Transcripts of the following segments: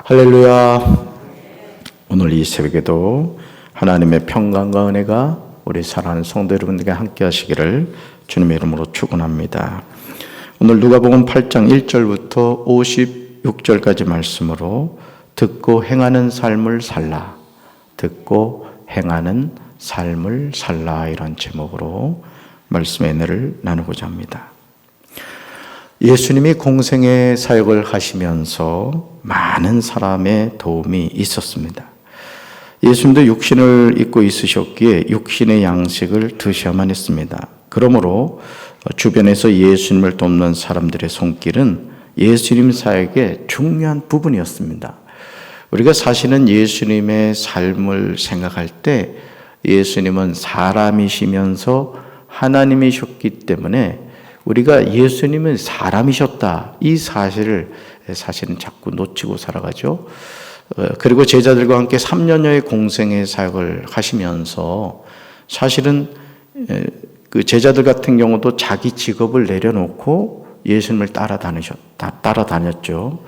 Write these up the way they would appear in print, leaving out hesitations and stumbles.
할렐루야. 오늘 이 새벽에도 하나님의 평강과 은혜가 우리 사랑하는 성도 여러분들과 함께 하시기를 주님의 이름으로 축원합니다. 오늘 누가복음 8장 1절부터 56절까지 말씀으로 듣고 행하는 삶을 살라, 듣고 행하는 삶을 살라, 이런 제목으로 말씀의 은혜를 나누고자 합니다. 예수님이 공생의 사역을 하시면서 많은 사람의 도움이 있었습니다. 예수님도 육신을 입고 있으셨기에 육신의 양식을 드셔야만 했습니다. 그러므로 주변에서 예수님을 돕는 사람들의 손길은 예수님 사역의 중요한 부분이었습니다. 우리가 사실은 예수님의 삶을 생각할 때 예수님은 사람이시면서 하나님이셨기 때문에 우리가 예수님은 사람이셨다, 이 사실은 자꾸 놓치고 살아가죠. 그리고 제자들과 함께 3년여의 공생의 사역을 하시면서 사실은 그 제자들 같은 경우도 자기 직업을 내려놓고 예수님을 따라다녔죠.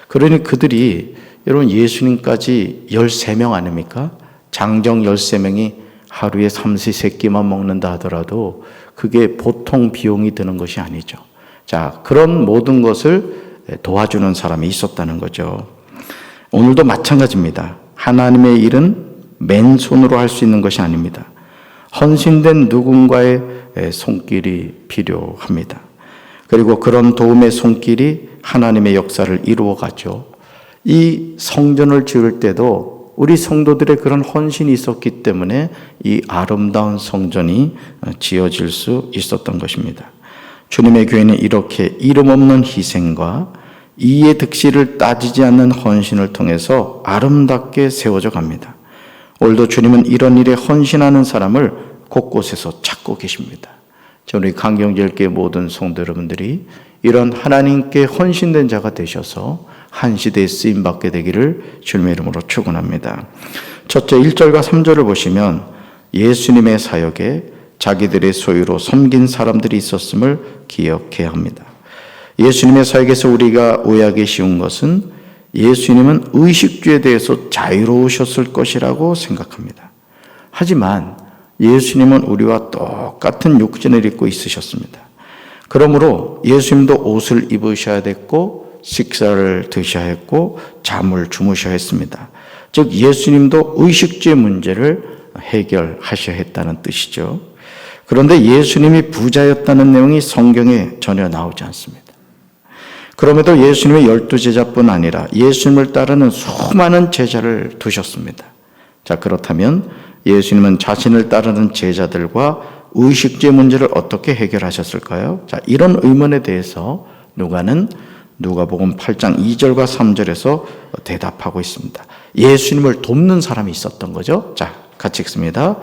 그러니 그들이 여러분 예수님까지 13명 아닙니까? 장정 13명이 하루에 삼시세끼만 먹는다 하더라도 그게 보통 비용이 드는 것이 아니죠. 자, 그런 모든 것을 도와주는 사람이 있었다는 거죠. 오늘도 마찬가지입니다. 하나님의 일은 맨손으로 할 수 있는 것이 아닙니다. 헌신된 누군가의 손길이 필요합니다. 그리고 그런 도움의 손길이 하나님의 역사를 이루어가죠. 이 성전을 지을 때도 우리 성도들의 그런 헌신이 있었기 때문에 이 아름다운 성전이 지어질 수 있었던 것입니다. 주님의 교회는 이렇게 이름 없는 희생과 이의 득실을 따지지 않는 헌신을 통해서 아름답게 세워져 갑니다. 오늘도 주님은 이런 일에 헌신하는 사람을 곳곳에서 찾고 계십니다. 우리 강경제일교회 모든 성도 여러분들이 이런 하나님께 헌신된 자가 되셔서 한 시대에 쓰임받게 되기를 주님의 이름으로 축원합니다. 첫째 1절과 3절을 보시면 예수님의 사역에 자기들의 소유로 섬긴 사람들이 있었음을 기억해야 합니다. 예수님의 사역에서 우리가 오해하기 쉬운 것은 예수님은 의식주에 대해서 자유로우셨을 것이라고 생각합니다. 하지만 예수님은 우리와 똑같은 육신을 입고 있으셨습니다. 그러므로 예수님도 옷을 입으셔야 됐고 식사를 드셔야 했고 잠을 주무셔야 했습니다. 즉 예수님도 의식주의 문제를 해결하셔야 했다는 뜻이죠. 그런데 예수님이 부자였다는 내용이 성경에 전혀 나오지 않습니다. 그럼에도 예수님의 12제자뿐 아니라 예수님을 따르는 수많은 제자를 두셨습니다. 자, 그렇다면 예수님은 자신을 따르는 제자들과 의식주의 문제를 어떻게 해결하셨을까요? 자, 이런 의문에 대해서 누가복음 8장 2절과 3절에서 대답하고 있습니다. 예수님을 돕는 사람이 있었던 거죠. 자, 같이 읽습니다.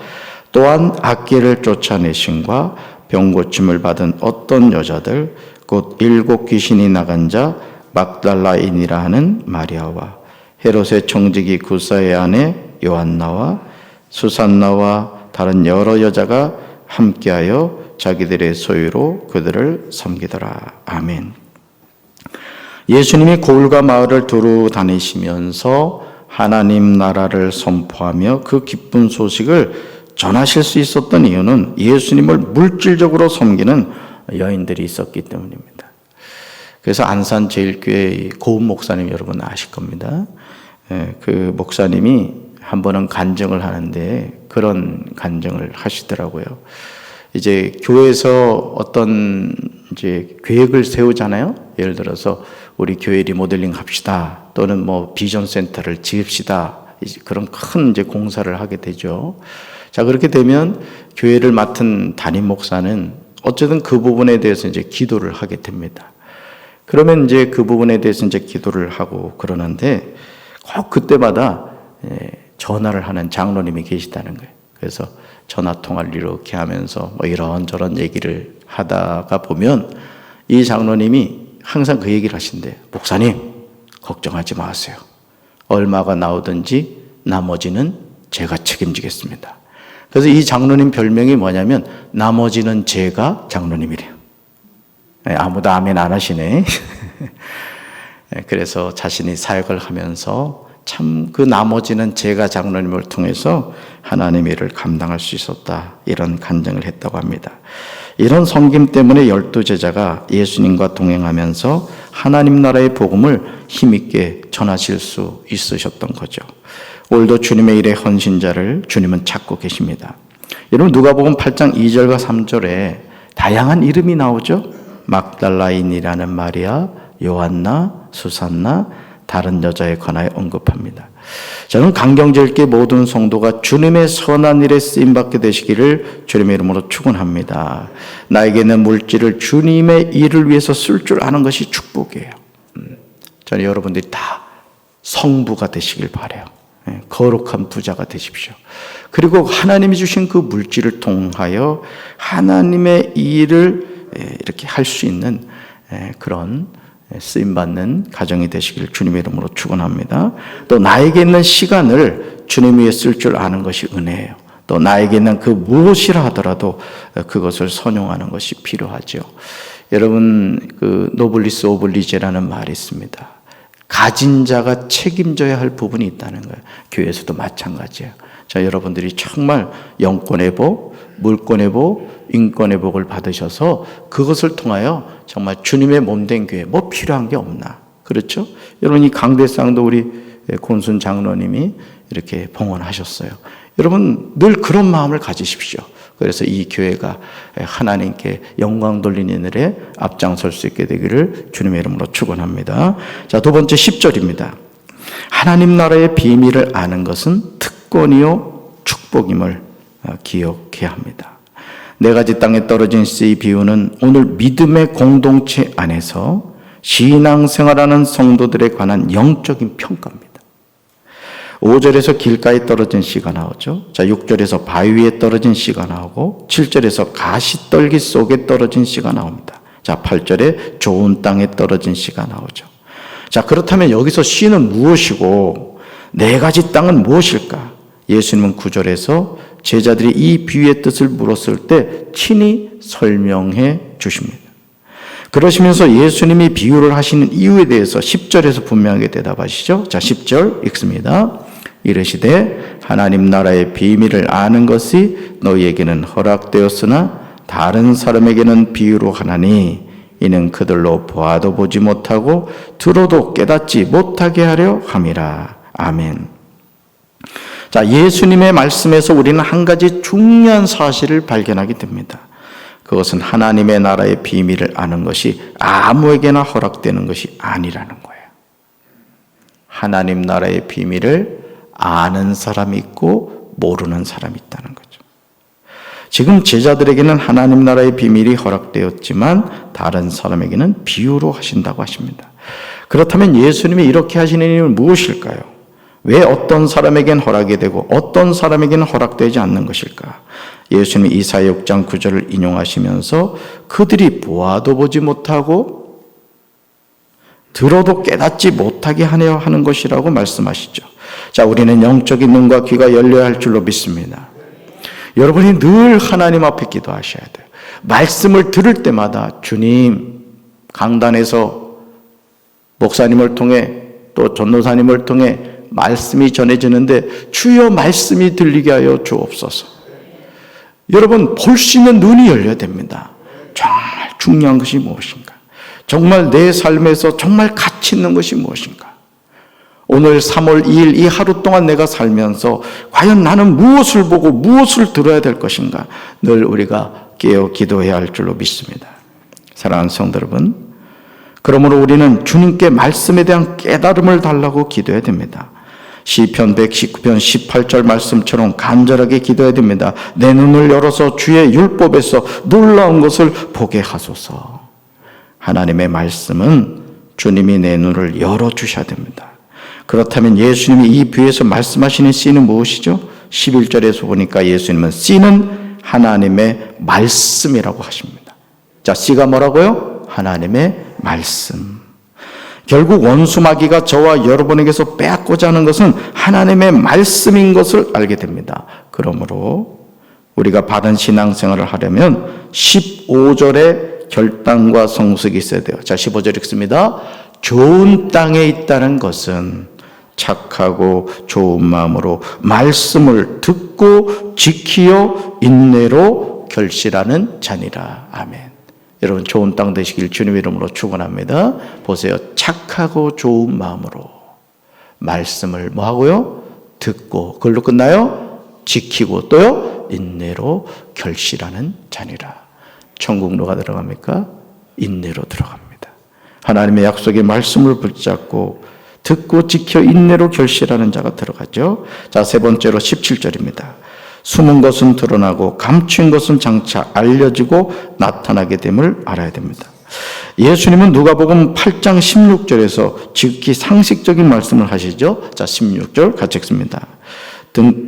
또한 악귀를 쫓아내심과 병고침을 받은 어떤 여자들 곧 7 귀신이 나간 자 막달라인이라 하는 마리아와 헤롯의 청지기 구사의 아내 요한나와 수산나와 다른 여러 여자가 함께하여 자기들의 소유로 그들을 섬기더라. 아멘. 예수님이 고을과 마을을 두루 다니시면서 하나님 나라를 선포하며 그 기쁜 소식을 전하실 수 있었던 이유는 예수님을 물질적으로 섬기는 여인들이 있었기 때문입니다. 그래서 안산 제일교회 고은 목사님 여러분 아실 겁니다. 그 목사님이 한 번은 간증을 하는데 그런 간증을 하시더라고요. 이제 교회에서 어떤 이제 계획을 세우잖아요. 예를 들어서 우리 교회 리모델링 합시다. 또는 뭐 비전 센터를 지읍시다. 그런 큰 이제 공사를 하게 되죠. 자, 그렇게 되면 교회를 맡은 담임 목사는 어쨌든 그 부분에 대해서 이제 기도를 하게 됩니다. 그러면 이제 그 부분에 대해서 이제 기도를 하고 그러는데 꼭 그때마다 전화를 하는 장로님이 계시다는 거예요. 그래서 전화 통화를 이렇게 하면서 뭐 이런저런 얘기를 하다가 보면 이 장로님이 항상 그 얘기를 하신대요. 목사님, 걱정하지 마세요. 얼마가 나오든지 나머지는 제가 책임지겠습니다. 그래서 이 장로님 별명이 뭐냐면 나머지는 제가 장로님이래요. 아무도 아멘 안 하시네. 그래서 자신이 사역을 하면서 참 그 나머지는 제가 장로님을 통해서 하나님의 일을 감당할 수 있었다, 이런 간증을 했다고 합니다. 이런 섬김 때문에 12제자가 예수님과 동행하면서 하나님 나라의 복음을 힘있게 전하실 수 있으셨던 거죠. 오늘도 주님의 일에 헌신자를 주님은 찾고 계십니다. 여러분, 누가복음 8장 2절과 3절에 다양한 이름이 나오죠. 막달라인이라는 마리아, 요한나, 수산나, 다른 여자에 관하여 언급합니다. 저는 강경절께 모든 성도가 주님의 선한 일에 쓰임받게 되시기를 주님의 이름으로 축원합니다. 나에게는 물질을 주님의 일을 위해서 쓸 줄 아는 것이 축복이에요. 저는 여러분들이 다 성부가 되시길 바라요. 거룩한 부자가 되십시오. 그리고 하나님이 주신 그 물질을 통하여 하나님의 일을 이렇게 할 수 있는 그런 쓰임받는 가정이 되시길 주님의 이름으로 축원합니다. 또 나에게 있는 시간을 주님 위해 쓸 줄 아는 것이 은혜예요. 또 나에게 있는 그 무엇이라 하더라도 그것을 선용하는 것이 필요하죠. 여러분, 그 노블리스 오블리제라는 말이 있습니다. 가진 자가 책임져야 할 부분이 있다는 거예요. 교회에서도 마찬가지예요. 자, 여러분들이 정말 영권의 복, 물권의 복, 인권의 복을 받으셔서 그것을 통하여 정말 주님의 몸된 교회, 뭐 필요한 게 없나? 그렇죠? 여러분, 이 강대상도 우리 곤순 장로님이 이렇게 봉헌하셨어요. 여러분, 늘 그런 마음을 가지십시오. 그래서 이 교회가 하나님께 영광 돌리는 일에 앞장설 수 있게 되기를 주님의 이름으로 축원합니다. 자, 두 번째 10절입니다. 하나님 나라의 비밀을 아는 것은 특권이요 축복임을 기억해야 합니다. 네 가지 땅에 떨어진 씨 비유는 오늘 믿음의 공동체 안에서 신앙생활하는 성도들에 관한 영적인 평가입니다. 5절에서 길가에 떨어진 씨가 나오죠. 자, 6절에서 바위 위에 떨어진 씨가 나오고 7절에서 가시떨기 속에 떨어진 씨가 나옵니다. 자, 8절에 좋은 땅에 떨어진 씨가 나오죠. 자, 그렇다면 여기서 씨는 무엇이고 네 가지 땅은 무엇일까? 예수님은 9절에서 제자들이 이 비유의 뜻을 물었을 때 친히 설명해 주십니다. 그러시면서 예수님이 비유를 하시는 이유에 대해서 10절에서 분명하게 대답하시죠. 자, 10절 읽습니다. 이르시되 하나님 나라의 비밀을 아는 것이 너희에게는 허락되었으나 다른 사람에게는 비유로 하나니 이는 그들로 보아도 보지 못하고 들어도 깨닫지 못하게 하려 함이라. 아멘. 자, 예수님의 말씀에서 우리는 한 가지 중요한 사실을 발견하게 됩니다. 그것은 하나님의 나라의 비밀을 아는 것이 아무에게나 허락되는 것이 아니라는 거예요. 하나님 나라의 비밀을 아는 사람이 있고 모르는 사람이 있다는 거죠. 지금 제자들에게는 하나님 나라의 비밀이 허락되었지만 다른 사람에게는 비유로 하신다고 하십니다. 그렇다면 예수님이 이렇게 하시는 이유는 무엇일까요? 왜 어떤 사람에겐 허락이 되고 어떤 사람에게는 허락되지 않는 것일까? 예수님이 이사야 6장 9절을 인용하시면서 그들이 보아도 보지 못하고 들어도 깨닫지 못하게 하려 하는 것이라고 말씀하시죠. 자, 우리는 영적인 눈과 귀가 열려야 할 줄로 믿습니다. 여러분이 늘 하나님 앞에 기도하셔야 돼요. 말씀을 들을 때마다 주님, 강단에서 목사님을 통해 또 전도사님을 통해 말씀이 전해지는데 주여 말씀이 들리게 하여 주옵소서. 여러분, 볼 수 있는 눈이 열려야 됩니다. 정말 중요한 것이 무엇인가? 정말 내 삶에서 정말 가치 있는 것이 무엇인가? 오늘 3월 2일 이 하루 동안 내가 살면서 과연 나는 무엇을 보고 무엇을 들어야 될 것인가? 늘 우리가 깨어 기도해야 할 줄로 믿습니다. 사랑하는 성도 여러분, 그러므로 우리는 주님께 말씀에 대한 깨달음을 달라고 기도해야 됩니다. 시편 119편 18절 말씀처럼 간절하게 기도해야 됩니다. 내 눈을 열어서 주의 율법에서 놀라운 것을 보게 하소서. 하나님의 말씀은 주님이 내 눈을 열어주셔야 됩니다. 그렇다면 예수님이 이 비유에서 말씀하시는 씨는 무엇이죠? 11절에서 보니까 예수님은 씨는 하나님의 말씀이라고 하십니다. 자, 씨가 뭐라고요? 하나님의 말씀. 결국 원수 마귀가 저와 여러분에게서 빼앗고자 하는 것은 하나님의 말씀인 것을 알게 됩니다. 그러므로 우리가 바른 신앙생활을 하려면 15절에 결단과 성숙이 있어야 돼요. 자, 15절 읽습니다. 좋은 땅에 있다는 것은 착하고 좋은 마음으로 말씀을 듣고 지키어 인내로 결실하는 자니라. 아멘. 여러분 좋은 땅 되시길 주님의 이름으로 축원합니다. 보세요. 착하고 좋은 마음으로 말씀을 뭐 하고요? 듣고 그걸로 끝나요? 지키고 또요? 인내로 결실하는 자니라. 천국 누가 들어갑니까? 인내로 들어갑니다. 하나님의 약속의 말씀을 붙잡고 듣고 지켜 인내로 결실하는 자가 들어가죠. 자, 세 번째로 17절입니다. 숨은 것은 드러나고 감추인 것은 장차 알려지고 나타나게 됨을 알아야 됩니다. 예수님은 누가복음 8장 16절에서 지극히 상식적인 말씀을 하시죠. 자, 16절 같이 읽습니다.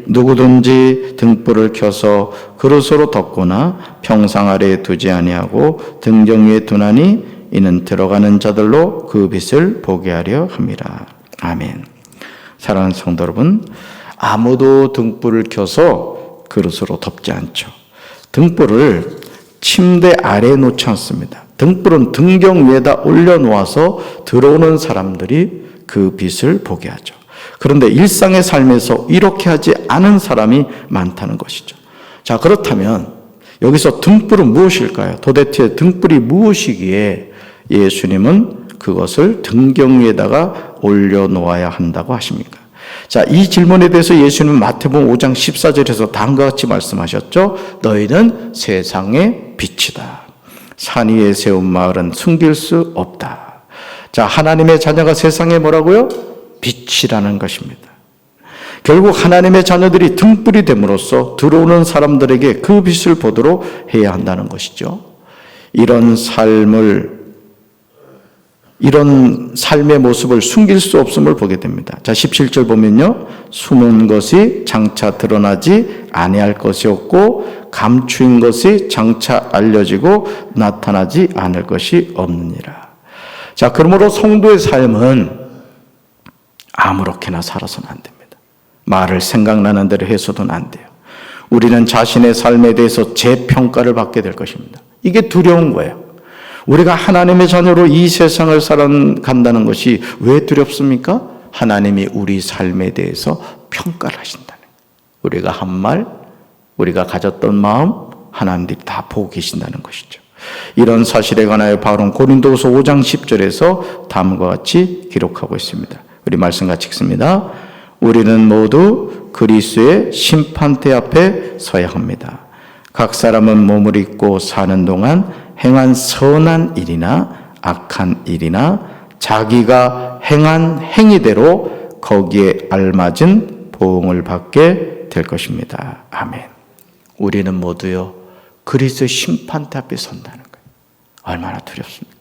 누구든지 등불을 켜서 그릇으로 덮거나 평상 아래에 두지 아니하고 등정 위에 두나니 이는 들어가는 자들로 그 빛을 보게 하려 함이라. 아멘. 사랑하는 성도 여러분, 아무도 등불을 켜서 그릇으로 덮지 않죠. 등불을 침대 아래에 놓지 않습니다. 등불은 등경 위에다 올려놓아서 들어오는 사람들이 그 빛을 보게 하죠. 그런데 일상의 삶에서 이렇게 하지 않은 사람이 많다는 것이죠. 자, 그렇다면 여기서 등불은 무엇일까요? 도대체 등불이 무엇이기에 예수님은 그것을 등경 위에다가 올려놓아야 한다고 하십니까? 자, 이 질문에 대해서 예수님은 마태복음 5장 14절에서 다음과 같이 말씀하셨죠. 너희는 세상의 빛이다. 산 위에 세운 마을은 숨길 수 없다. 자, 하나님의 자녀가 세상에 뭐라고요? 빛이라는 것입니다. 결국 하나님의 자녀들이 등불이 됨으로써 들어오는 사람들에게 그 빛을 보도록 해야 한다는 것이죠. 이런 삶의 모습을 숨길 수 없음을 보게 됩니다. 자, 17절 보면요. 숨은 것이 장차 드러나지 아니할 것이 없고 감추인 것이 장차 알려지고 나타나지 않을 것이 없느니라. 자, 그러므로 성도의 삶은 아무렇게나 살아서는 안 됩니다. 말을 생각나는 대로 해서는 안 돼요. 우리는 자신의 삶에 대해서 재평가를 받게 될 것입니다. 이게 두려운 거예요. 우리가 하나님의 자녀로 이 세상을 살아간다는 것이 왜 두렵습니까? 하나님이 우리 삶에 대해서 평가를 하신다는 거예요. 우리가 한 말, 우리가 가졌던 마음, 하나님들이 다 보고 계신다는 것이죠. 이런 사실에 관하여 바울은 고린도후서 5장 10절에서 다음과 같이 기록하고 있습니다. 우리 말씀 같이 읽습니다. 우리는 모두 그리스도의 심판대 앞에 서야 합니다. 각 사람은 몸을 입고 사는 동안 행한 선한 일이나 악한 일이나 자기가 행한 행위대로 거기에 알맞은 보응을 받게 될 것입니다. 아멘. 우리는 모두요 그리스도의 심판대 앞에 선다는 거예요. 얼마나 두렵습니까?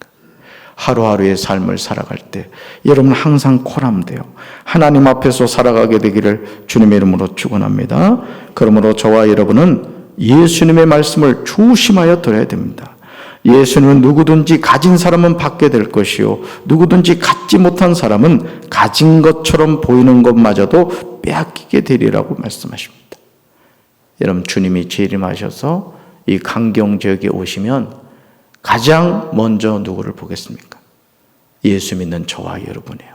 하루하루의 삶을 살아갈 때 여러분 항상 코람돼요. 하나님 앞에서 살아가게 되기를 주님의 이름으로 축원합니다. 그러므로 저와 여러분은 예수님의 말씀을 조심하여 들어야 됩니다. 예수님은 누구든지 가진 사람은 받게 될 것이요 누구든지 갖지 못한 사람은 가진 것처럼 보이는 것마저도 빼앗기게 되리라고 말씀하십니다. 여러분 주님이 재림하셔서 이 강경 지역에 오시면 가장 먼저 누구를 보겠습니까? 예수 믿는 저와 여러분이에요.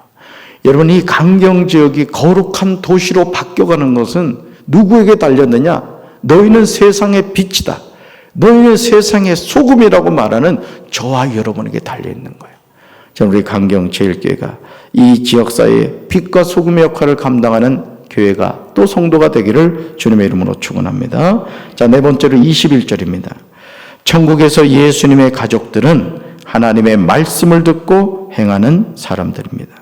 여러분 이 강경 지역이 거룩한 도시로 바뀌어가는 것은 누구에게 달렸느냐? 너희는 세상의 빛이다. 너희는 세상의 소금이라고 말하는 저와 여러분에게 달려있는 거예요. 저는 우리 강경제일교회가 이 지역사회의 빛과 소금의 역할을 감당하는 교회가 또 성도가 되기를 주님의 이름으로 축원합니다. 자, 네 번째로 21절입니다. 천국에서 예수님의 가족들은 하나님의 말씀을 듣고 행하는 사람들입니다.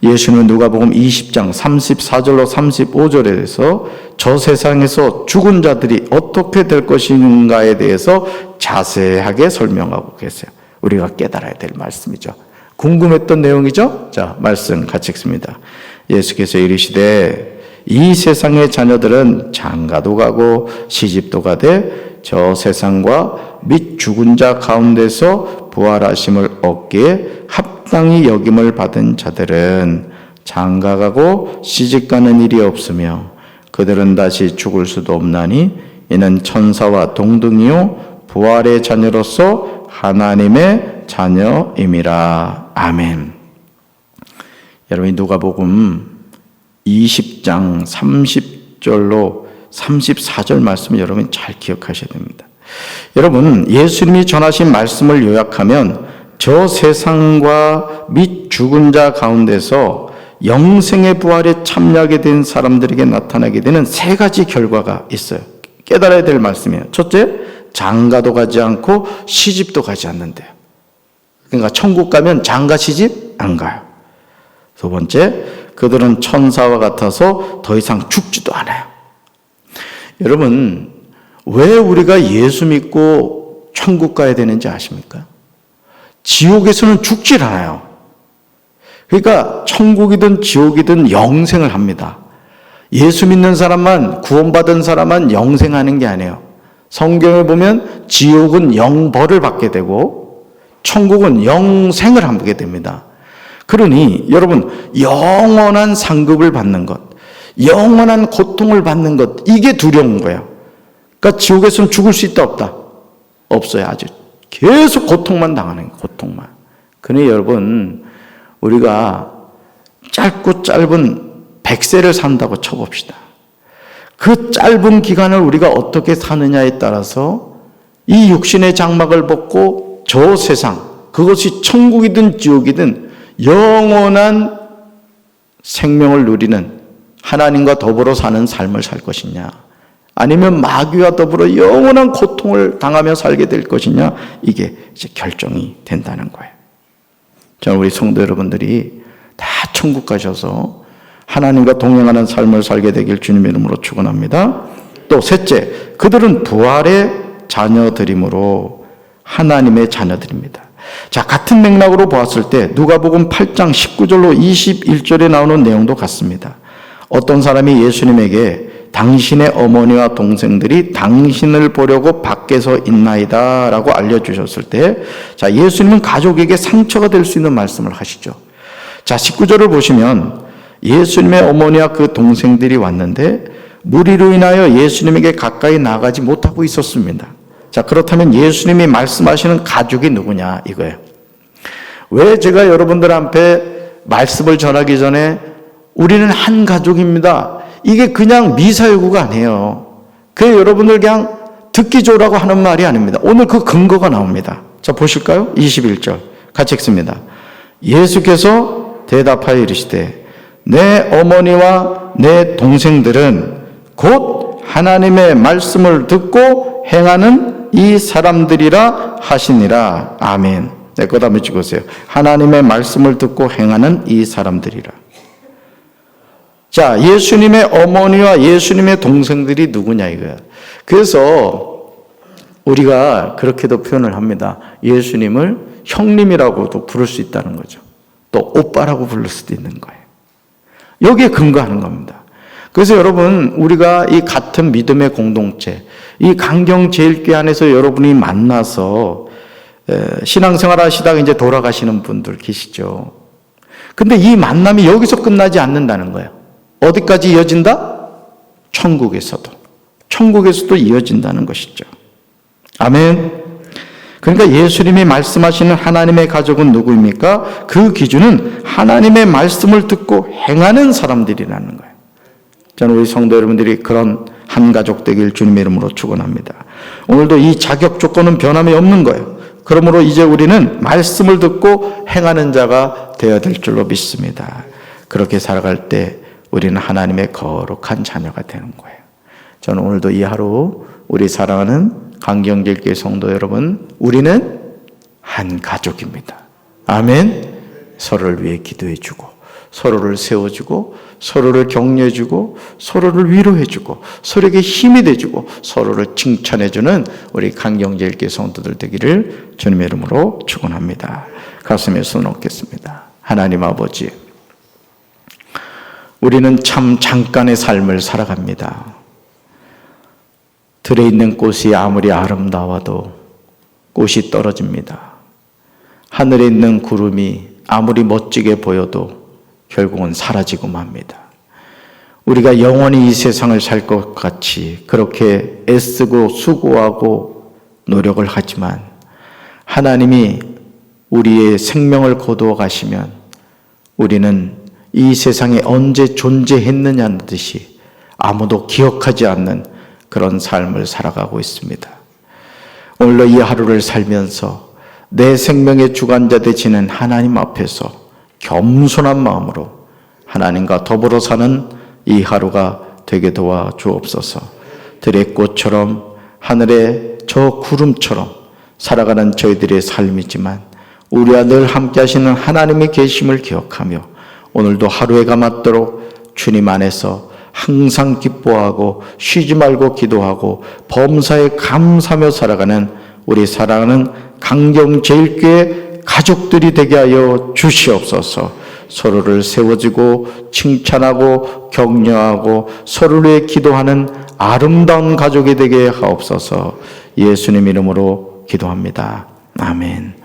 예수님은 누가복음 20장 34절로 35절에 대해서 저 세상에서 죽은 자들이 어떻게 될 것인가에 대해서 자세하게 설명하고 계세요. 우리가 깨달아야 될 말씀이죠. 궁금했던 내용이죠. 자, 말씀 같이 읽습니다. 예수께서 이르시되 이 세상의 자녀들은 장가도 가고 시집도 가되 저 세상과 및 죽은 자 가운데서 부활하심을 얻기에 합당히 여김을 받은 자들은 장가가고 시집가는 일이 없으며 그들은 다시 죽을 수도 없나니 이는 천사와 동등이요 부활의 자녀로서 하나님의 자녀임이라. 아멘. 여러분이 누가복음 20장 30절로 34절 말씀을 여러분이 잘 기억하셔야 됩니다. 여러분, 예수님이 전하신 말씀을 요약하면 저 세상과 및 죽은 자 가운데서 영생의 부활에 참여하게 된 사람들에게 나타나게 되는 세 가지 결과가 있어요. 깨달아야 될 말씀이에요. 첫째, 장가도 가지 않고 시집도 가지 않는데요. 그러니까 천국 가면 장가 시집 안 가요. 두 번째, 그들은 천사와 같아서 더 이상 죽지도 않아요. 여러분, 왜 우리가 예수 믿고 천국 가야 되는지 아십니까? 지옥에서는 죽질 않아요. 그러니까 천국이든 지옥이든 영생을 합니다. 예수 믿는 사람만, 구원받은 사람만 영생하는 게 아니에요. 성경에 보면 지옥은 영벌을 받게 되고 천국은 영생을 하게 됩니다. 그러니 여러분, 영원한 상급을 받는 것, 영원한 고통을 받는 것, 이게 두려운 거예요. 그러니까 지옥에서는 죽을 수 있다 없다? 없어요. 아주 계속 고통만 당하는 거예요. 고통만. 그러니 여러분, 우리가 짧고 짧은 100세를 산다고 쳐봅시다. 그 짧은 기간을 우리가 어떻게 사느냐에 따라서 이 육신의 장막을 벗고 저 세상, 그것이 천국이든 지옥이든 영원한 생명을 누리는 하나님과 더불어 사는 삶을 살 것이냐, 아니면 마귀와 더불어 영원한 고통을 당하며 살게 될 것이냐, 이게 이제 결정이 된다는 거예요. 저는 우리 성도 여러분들이 다 천국 가셔서 하나님과 동행하는 삶을 살게 되길 주님의 이름으로 축원합니다. 또 셋째, 그들은 부활의 자녀들이므로 하나님의 자녀들입니다. 자, 같은 맥락으로 보았을 때 누가복음 8장 19절로 21절에 나오는 내용도 같습니다. 어떤 사람이 예수님에게 당신의 어머니와 동생들이 당신을 보려고 밖에서 있나이다 라고 알려주셨을 때, 자, 예수님은 가족에게 상처가 될 수 있는 말씀을 하시죠. 자, 19절을 보시면 예수님의 어머니와 그 동생들이 왔는데 무리로 인하여 예수님에게 가까이 나가지 못하고 있었습니다. 자, 그렇다면 예수님이 말씀하시는 가족이 누구냐 이거예요. 왜 제가 여러분들 앞에 말씀을 전하기 전에 우리는 한 가족입니다, 이게 그냥 미사여구가 아니에요. 그게 여러분들 그냥 듣기 좋으라고 하는 말이 아닙니다. 오늘 그 근거가 나옵니다. 자, 보실까요? 21절 같이 읽습니다. 예수께서 대답하여 이르시되 내 어머니와 내 동생들은 곧 하나님의 말씀을 듣고 행하는 이 사람들이라 하시니라. 아멘. 네, 그거 한번 찍으세요. 하나님의 말씀을 듣고 행하는 이 사람들이라. 자, 예수님의 어머니와 예수님의 동생들이 누구냐 이거야. 그래서 우리가 그렇게도 표현을 합니다. 예수님을 형님이라고도 부를 수 있다는 거죠. 또 오빠라고 부를 수도 있는 거예요. 여기에 근거하는 겁니다. 그래서 여러분, 우리가 이 같은 믿음의 공동체, 이 강경제일교회 안에서 여러분이 만나서 신앙생활 하시다가 이제 돌아가시는 분들 계시죠. 근데 이 만남이 여기서 끝나지 않는다는 거예요. 어디까지 이어진다? 천국에서도 이어진다는 것이죠. 아멘. 그러니까 예수님이 말씀하시는 하나님의 가족은 누구입니까? 그 기준은 하나님의 말씀을 듣고 행하는 사람들이라는 거예요. 저는 우리 성도 여러분들이 그런 한 가족 되길 주님의 이름으로 축원합니다. 오늘도 이 자격 조건은 변함이 없는 거예요. 그러므로 이제 우리는 말씀을 듣고 행하는 자가 되어야 될 줄로 믿습니다. 그렇게 살아갈 때 우리는 하나님의 거룩한 자녀가 되는 거예요. 저는 오늘도 이 하루 우리 사랑하는 강경제일교회 성도 여러분, 우리는 한 가족입니다. 아멘. 서로를 위해 기도해주고, 서로를 세워주고, 서로를 격려해주고, 서로를 위로해주고, 서로에게 힘이 돼주고, 서로를 칭찬해주는 우리 강경제일교회 성도들 되기를 주님의 이름으로 축원합니다. 가슴에 손 얹겠습니다. 하나님 아버지, 우리는 참 잠깐의 삶을 살아갑니다. 들에 있는 꽃이 아무리 아름다워도 꽃이 떨어집니다. 하늘에 있는 구름이 아무리 멋지게 보여도 결국은 사라지고 맙니다. 우리가 영원히 이 세상을 살 것 같이 그렇게 애쓰고 수고하고 노력을 하지만 하나님이 우리의 생명을 거두어 가시면 우리는 이 세상에 언제 존재했느냐는 듯이 아무도 기억하지 않는 그런 삶을 살아가고 있습니다. 오늘도 이 하루를 살면서 내 생명의 주관자 되시는 하나님 앞에서 겸손한 마음으로 하나님과 더불어 사는 이 하루가 되게 도와 주옵소서. 들의 꽃처럼 하늘의 저 구름처럼 살아가는 저희들의 삶이지만 우리와 늘 함께 하시는 하나님의 계심을 기억하며 오늘도 하루해가 맞도록 주님 안에서 항상 기뻐하고 쉬지 말고 기도하고 범사에 감사하며 살아가는 우리 사랑하는 강경제일교회 가족들이 되게 하여 주시옵소서. 서로를 세워주고 칭찬하고 격려하고 서로를 위해 기도하는 아름다운 가족이 되게 하옵소서. 예수님 이름으로 기도합니다. 아멘.